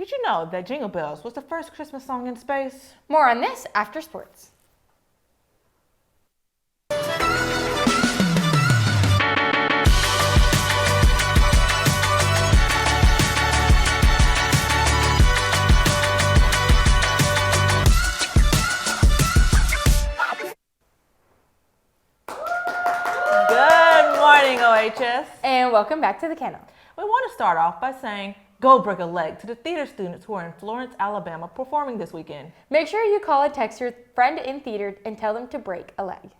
Did you know that Jingle Bells was the first Christmas song in space? More on this after sports. Good morning, OHS. And welcome back to the Kennel. We want to start off by saying, go break a leg to the theater students who are in Florence, Alabama performing this weekend. Make sure you call and text your friend in theater and tell them to break a leg.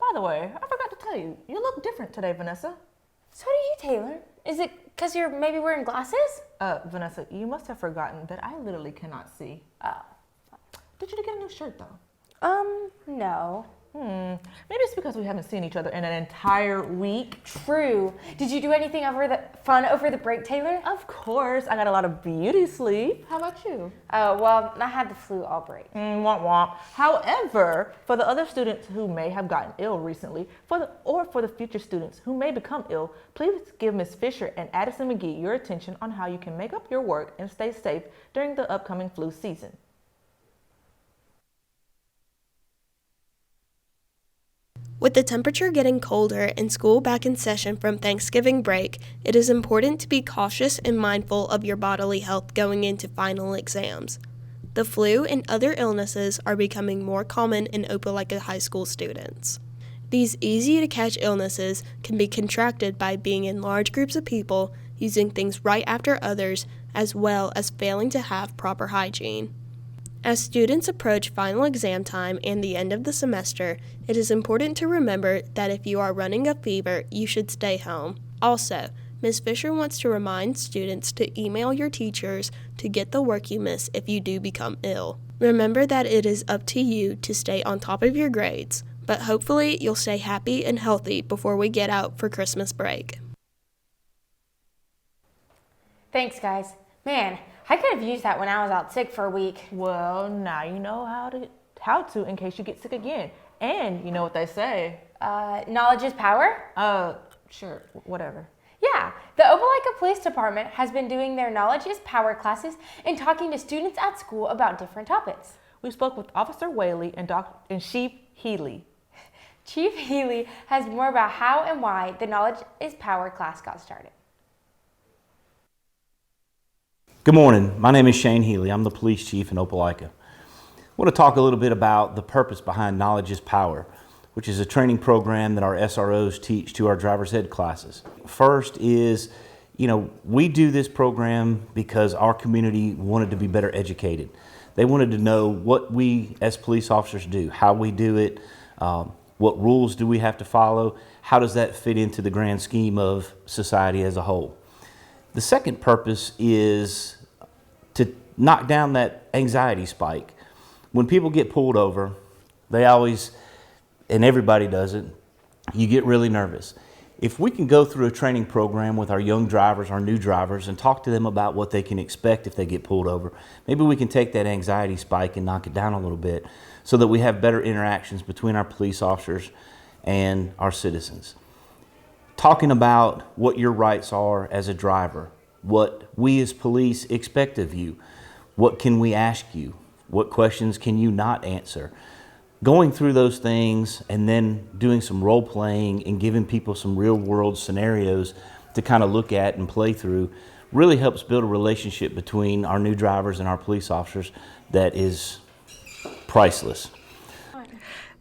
By the way, I forgot to tell you, you look different today, Vanessa. So do you, Taylor. Is it because you're maybe wearing glasses? Vanessa, you must have forgotten that I literally cannot see. Oh. Did you get a new shirt though? No. Maybe it's because we haven't seen each other in an entire week. True. Did you do anything fun over the break, Taylor? Of course, I got a lot of beauty sleep. How about you? Oh, well, I had the flu all break. Womp womp. However, for the other students who may have gotten ill recently, or for the future students who may become ill, please give Ms. Fisher and Addison McGee your attention on how you can make up your work and stay safe during the upcoming flu season. With the temperature getting colder and school back in session from Thanksgiving break, it is important to be cautious and mindful of your bodily health going into final exams. The flu and other illnesses are becoming more common in Opelika high school students. These easy-to-catch illnesses can be contracted by being in large groups of people, using things right after others, as well as failing to have proper hygiene. As students approach final exam time and the end of the semester, it is important to remember that if you are running a fever, you should stay home. Also, Ms. Fisher wants to remind students to email your teachers to get the work you miss if you do become ill. Remember that it is up to you to stay on top of your grades, but hopefully you'll stay happy and healthy before we get out for Christmas break. Thanks, guys. Man, I could have used that when I was out sick for a week. Well, now you know how to in case you get sick again. And you know what they say. Knowledge is power? Sure, whatever. Yeah, the Opelika Police Department has been doing their Knowledge is Power classes and talking to students at school about different topics. We spoke with Officer Whaley and Chief Healy. Chief Healy has more about how and why the Knowledge is Power class got started. Good morning. My name is Shane Healy. I'm the police chief in Opelika. I want to talk a little bit about the purpose behind Knowledge is Power, which is a training program that our SROs teach to our driver's ed classes. First is, we do this program because our community wanted to be better educated. They wanted to know what we as police officers do, how we do it, what rules do we have to follow, how does that fit into the grand scheme of society as a whole. The second purpose is to knock down that anxiety spike. When people get pulled over, they always, and everybody does it, you get really nervous. If we can go through a training program with our young drivers, our new drivers, and talk to them about what they can expect if they get pulled over, maybe we can take that anxiety spike and knock it down a little bit so that we have better interactions between our police officers and our citizens. Talking about what your rights are as a driver, what we as police expect of you, what can we ask you, what questions can you not answer. Going through those things and then doing some role playing and giving people some real world scenarios to kind of look at and play through really helps build a relationship between our new drivers and our police officers that is priceless.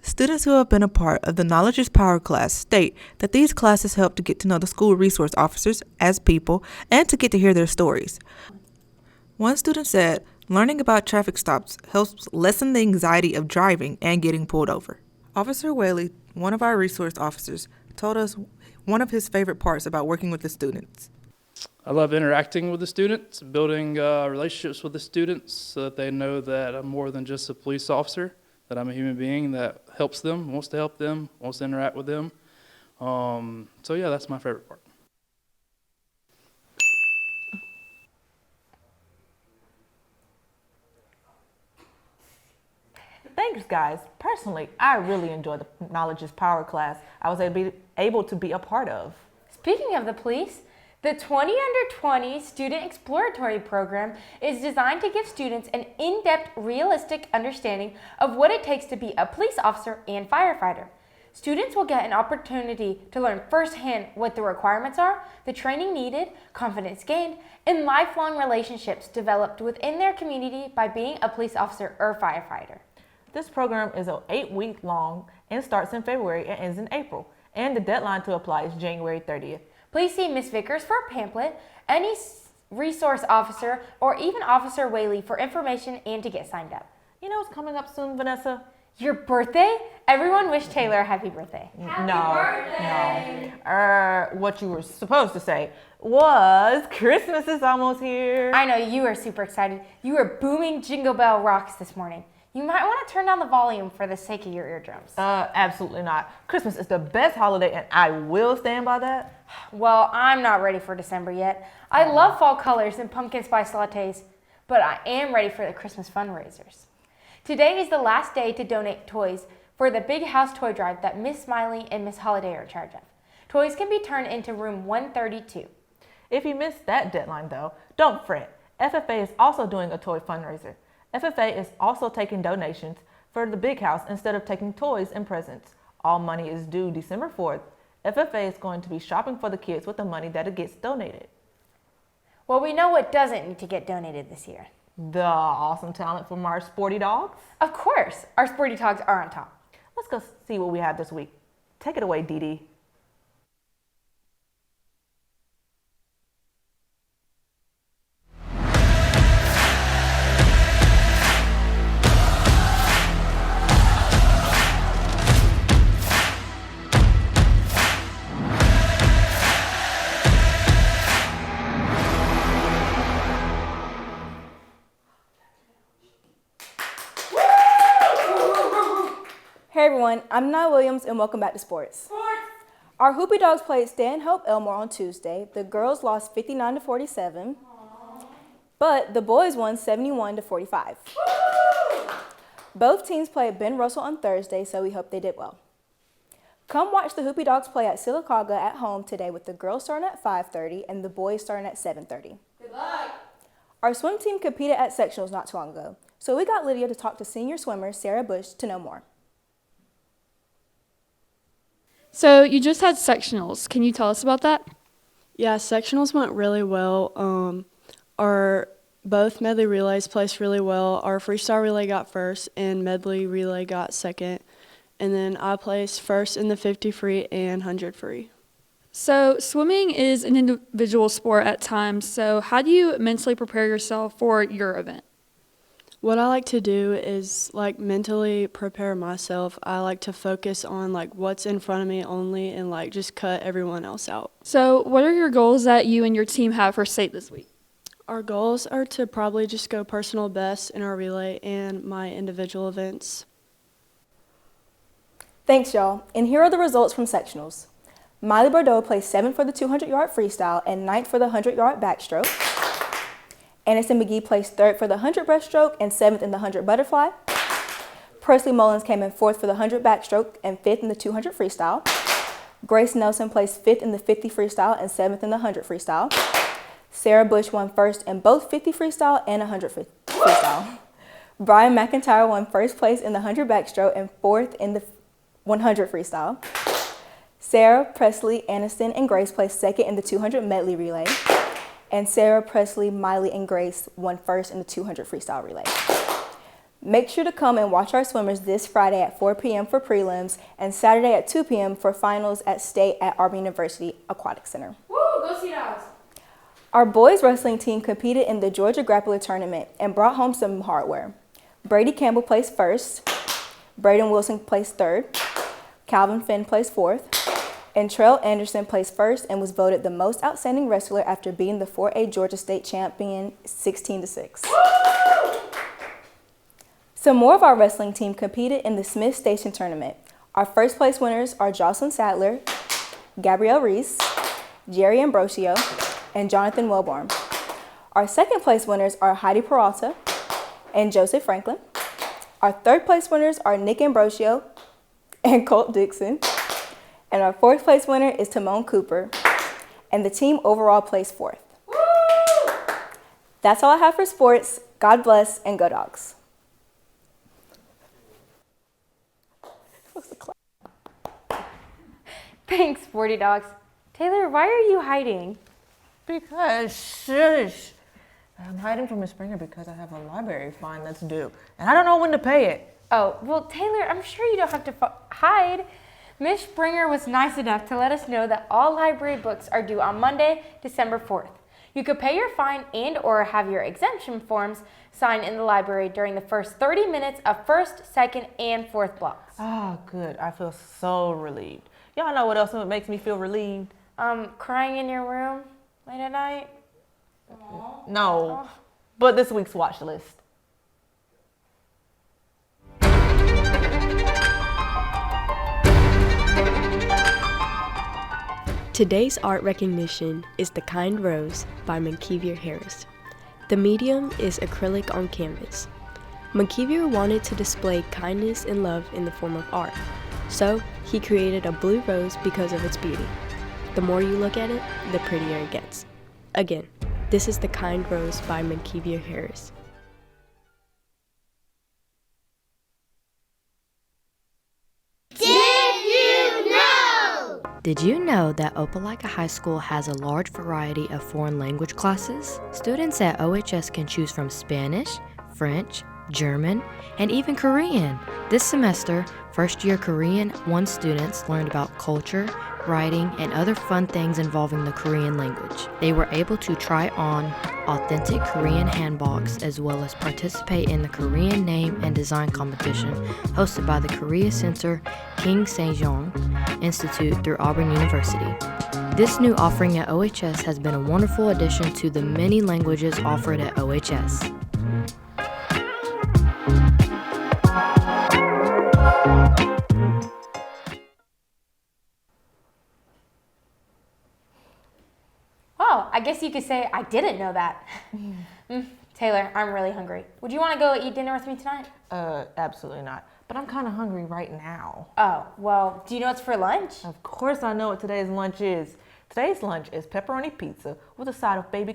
Students who have been a part of the Knowledge is Power class state that these classes help to get to know the school resource officers as people and to get to hear their stories. One student said, learning about traffic stops helps lessen the anxiety of driving and getting pulled over. Officer Whaley, one of our resource officers, told us one of his favorite parts about working with the students. I love interacting with the students, building relationships with the students so that they know that I'm more than just a police officer, that I'm a human being that helps them, wants to help them, wants to interact with them. So yeah, that's my favorite part. Thanks, guys. Personally, I really enjoyed the Knowledge is Power class I was able to be a part of. Speaking of the police, The 20 Under 20 Student Exploratory Program is designed to give students an in-depth, realistic understanding of what it takes to be a police officer and firefighter. Students will get an opportunity to learn firsthand what the requirements are, the training needed, confidence gained, and lifelong relationships developed within their community by being a police officer or firefighter. This program is 8 week long and starts in February and ends in April. And the deadline to apply is January 30th. Please see Ms. Vickers for a pamphlet, any resource officer, or even Officer Whaley for information and to get signed up. You know what's coming up soon, Vanessa? Your birthday? Everyone wish Taylor a happy birthday. What you were supposed to say was Christmas is almost here. I know you are super excited. You were booming Jingle Bell Rocks this morning. You might want to turn down the volume for the sake of your eardrums. Absolutely not. Christmas is the best holiday and I will stand by that. Well, I'm not ready for December yet. I love fall colors and pumpkin spice lattes, but I am ready for the Christmas fundraisers. Today is the last day to donate toys for the Big House Toy Drive that Miss Smiley and Miss Holiday are in charge of. Toys can be turned into room 132. If you missed that deadline though, don't fret. FFA is also doing a toy fundraiser. FFA is also taking donations for the Big House instead of taking toys and presents. All money is due December 4th. FFA is going to be shopping for the kids with the money that it gets donated. Well, we know what doesn't need to get donated this year. The awesome talent from our sporty dogs. Of course, our sporty dogs are on top. Let's go see what we have this week. Take it away, Dee Dee. Hey everyone, I'm Nia Williams and welcome back to Sports. Our Hoopy Dogs played Stanhope Elmore on Tuesday. The girls lost 59-47, but the boys won 71-45. Both teams played Ben Russell on Thursday, so we hope they did well. Come watch the Hoopy Dogs play at Sylacauga at home today with the girls starting at 5:30 and the boys starting at 7:30. Good luck! Our swim team competed at sectionals not too long ago, so we got Lydia to talk to senior swimmer Sarah Bush to know more. So you just had sectionals. Can you tell us about that? Yeah, sectionals went really well. Our both medley relays placed really well. Our freestyle relay got first and medley relay got second. And then I placed first in the 50 free and 100 free. So swimming is an individual sport at times. So how do you mentally prepare yourself for your event? What I like to do is mentally prepare myself. I like to focus on what's in front of me only and just cut everyone else out. So what are your goals that you and your team have for state this week? Our goals are to probably just go personal best in our relay and my individual events. Thanks, y'all. And here are the results from sectionals. Miley Bordeaux placed 7th for the 200-yard freestyle and 9th for the 100-yard backstroke. Anderson McGee placed 3rd for the 100 breaststroke and 7th in the 100 butterfly. Presley Mullins came in 4th for the 100 backstroke and 5th in the 200 freestyle. Grace Nelson placed 5th in the 50 freestyle and 7th in the 100 freestyle. Sarah Bush won 1st in both 50 freestyle and 100 freestyle. Brian McIntyre won 1st place in the 100 backstroke and 4th in the 100 freestyle. Sarah, Presley, Aniston, and Grace placed 2nd in the 200 medley relay. And Sarah, Presley, Miley, and Grace won 1st in the 200 freestyle relay. Make sure to come and watch our swimmers this Friday at 4 p.m. for prelims and Saturday at 2 p.m. for finals at state at Auburn University Aquatic Center. Woo, go see dogs! Our boys wrestling team competed in the Georgia Grappler Tournament and brought home some hardware. Brady Campbell placed 1st, Braden Wilson placed 3rd, Calvin Finn placed 4th, and Trell Anderson placed 1st and was voted the most outstanding wrestler after being the 4A Georgia State champion 16-6. Some more of our wrestling team competed in the Smith Station Tournament. Our first place winners are Jocelyn Sadler, Gabrielle Reese, Jerry Ambrosio, and Jonathan Welborn. Our second place winners are Heidi Peralta and Joseph Franklin. Our third place winners are Nick Ambrosio and Colt Dixon. And our fourth place winner is Timon Cooper. and the team overall placed 4th. That's all I have for sports. God bless and go Dogs. Thanks, Sporty Dogs. Taylor, why are you hiding? Because, shush. I'm hiding from Miss Springer because I have a library fine that's due, and I don't know when to pay it. Oh, well, Taylor, I'm sure you don't have to hide. Miss Springer was nice enough to let us know that all library books are due on Monday, December 4th. You could pay your fine and or have your exemption forms signed in the library during the first 30 minutes of 1st, 2nd, and 4th blocks. Oh, good. I feel so relieved. Y'all know what else makes me feel relieved? Crying in your room late at night? No, but this week's watch list. Today's art recognition is The Kind Rose by Mankevier Harris. The medium is acrylic on canvas. Mankevier wanted to display kindness and love in the form of art, so he created a blue rose because of its beauty. The more you look at it, the prettier it gets. Again, this is The Kind Rose by Mankevier Harris. Did you know that Opelika High School has a large variety of foreign language classes? Students at OHS can choose from Spanish, French, German, and even Korean. This semester, first-year Korean 1 students learned about culture, writing, and other fun things involving the Korean language. They were able to try on authentic Korean handboks as well as participate in the Korean name and design competition hosted by the Korea Center King Sejong Institute through Auburn University. This new offering at OHS has been a wonderful addition to the many languages offered at OHS. Oh, I guess you could say I didn't know that. Taylor, I'm really hungry. Would you want to go eat dinner with me tonight? Absolutely not. But I'm kind of hungry right now. Oh, well, do you know what's for lunch? Of course I know what today's lunch is. Today's lunch is pepperoni pizza with a side of baby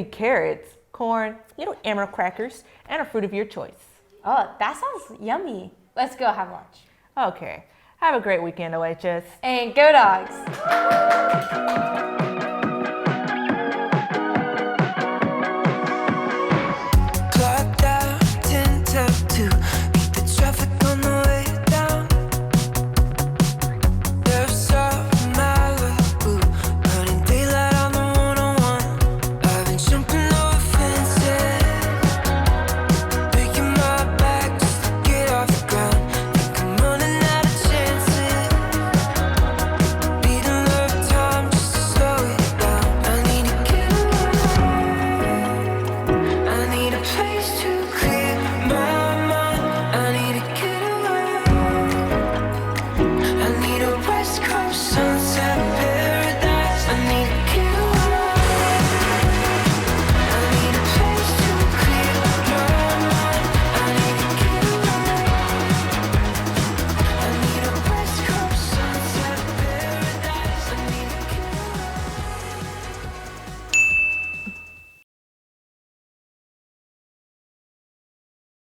carrots, corn, little emerald crackers, and a fruit of your choice. Oh, that sounds yummy. Let's go have lunch. Okay. Have a great weekend, OHS. And go Dogs!